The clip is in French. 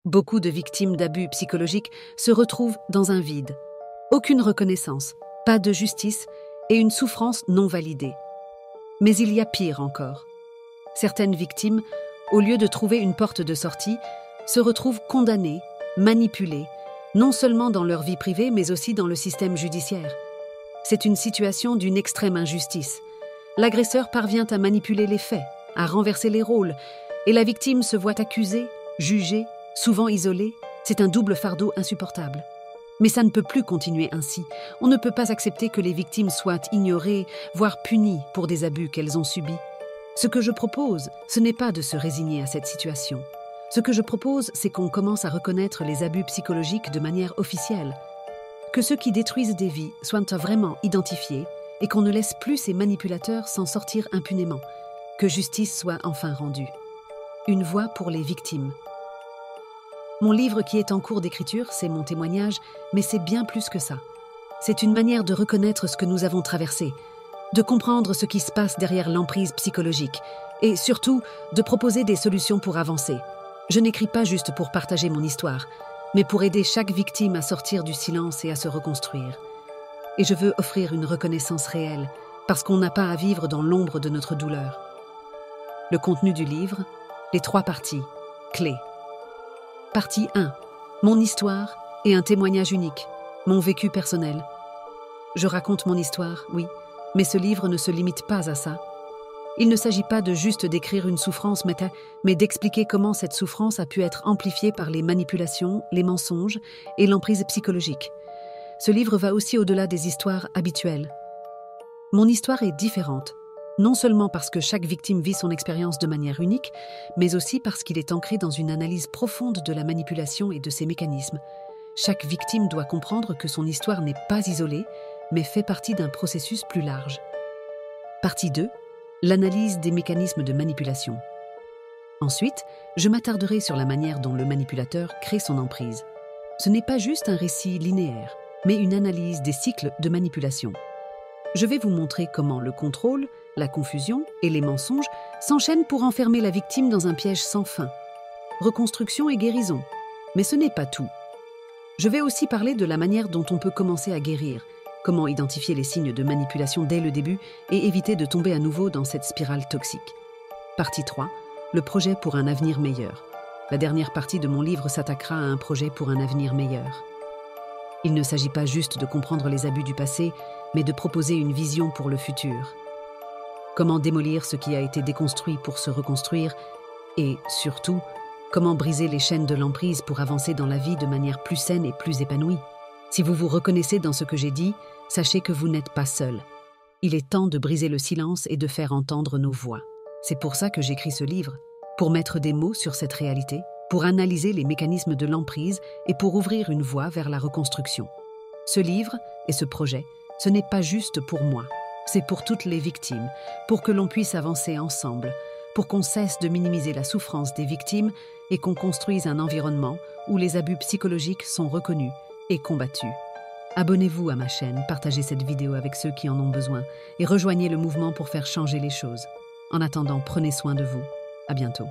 Beaucoup de victimes d'abus psychologiques se retrouvent dans un vide. Aucune reconnaissance, pas de justice et une souffrance non validée. Mais il y a pire encore. Certaines victimes, au lieu de trouver une porte de sortie, se retrouvent condamnées, manipulées, non seulement dans leur vie privée, mais aussi dans le système judiciaire. C'est une situation d'une extrême injustice. L'agresseur parvient à manipuler les faits, à renverser les rôles, et la victime se voit accusée, jugée, souvent isolée. C'est un double fardeau insupportable. Mais ça ne peut plus continuer ainsi. On ne peut pas accepter que les victimes soient ignorées, voire punies pour des abus qu'elles ont subis. Ce que je propose, ce n'est pas de se résigner à cette situation. Ce que je propose, c'est qu'on commence à reconnaître les abus psychologiques de manière officielle, que ceux qui détruisent des vies soient vraiment identifiés et qu'on ne laisse plus ces manipulateurs s'en sortir impunément, que justice soit enfin rendue. Une voix pour les victimes. Mon livre qui est en cours d'écriture, c'est mon témoignage, mais c'est bien plus que ça. C'est une manière de reconnaître ce que nous avons traversé, de comprendre ce qui se passe derrière l'emprise psychologique et surtout de proposer des solutions pour avancer. Je n'écris pas juste pour partager mon histoire, mais pour aider chaque victime à sortir du silence et à se reconstruire. Et je veux offrir une reconnaissance réelle, parce qu'on n'a pas à vivre dans l'ombre de notre douleur. Le contenu du livre, les 3 parties, clés. Partie 1. Mon histoire et un témoignage unique, mon vécu personnel. Je raconte mon histoire, oui, mais ce livre ne se limite pas à ça. Il ne s'agit pas de juste décrire une souffrance, mais d'expliquer comment cette souffrance a pu être amplifiée par les manipulations, les mensonges et l'emprise psychologique. Ce livre va aussi au-delà des histoires habituelles. Mon histoire est différente, non seulement parce que chaque victime vit son expérience de manière unique, mais aussi parce qu'il est ancré dans une analyse profonde de la manipulation et de ses mécanismes. Chaque victime doit comprendre que son histoire n'est pas isolée, mais fait partie d'un processus plus large. Partie 2. L'analyse des mécanismes de manipulation. Ensuite, je m'attarderai sur la manière dont le manipulateur crée son emprise. Ce n'est pas juste un récit linéaire, mais une analyse des cycles de manipulation. Je vais vous montrer comment le contrôle, la confusion et les mensonges s'enchaînent pour enfermer la victime dans un piège sans fin. Reconstruction et guérison. Mais ce n'est pas tout. Je vais aussi parler de la manière dont on peut commencer à guérir, comment identifier les signes de manipulation dès le début et éviter de tomber à nouveau dans cette spirale toxique. Partie 3. Le projet pour un avenir meilleur. La dernière partie de mon livre s'attaquera à un projet pour un avenir meilleur. Il ne s'agit pas juste de comprendre les abus du passé, mais de proposer une vision pour le futur. Comment démolir ce qui a été déconstruit pour se reconstruire et, surtout, comment briser les chaînes de l'emprise pour avancer dans la vie de manière plus saine et plus épanouie. Si vous vous reconnaissez dans ce que j'ai dit, sachez que vous n'êtes pas seul. Il est temps de briser le silence et de faire entendre nos voix. C'est pour ça que j'écris ce livre, pour mettre des mots sur cette réalité, pour analyser les mécanismes de l'emprise et pour ouvrir une voie vers la reconstruction. Ce livre et ce projet, ce n'est pas juste pour moi, c'est pour toutes les victimes, pour que l'on puisse avancer ensemble, pour qu'on cesse de minimiser la souffrance des victimes et qu'on construise un environnement où les abus psychologiques sont reconnus et combattus. Abonnez-vous à ma chaîne, partagez cette vidéo avec ceux qui en ont besoin et rejoignez le mouvement pour faire changer les choses. En attendant, prenez soin de vous. À bientôt.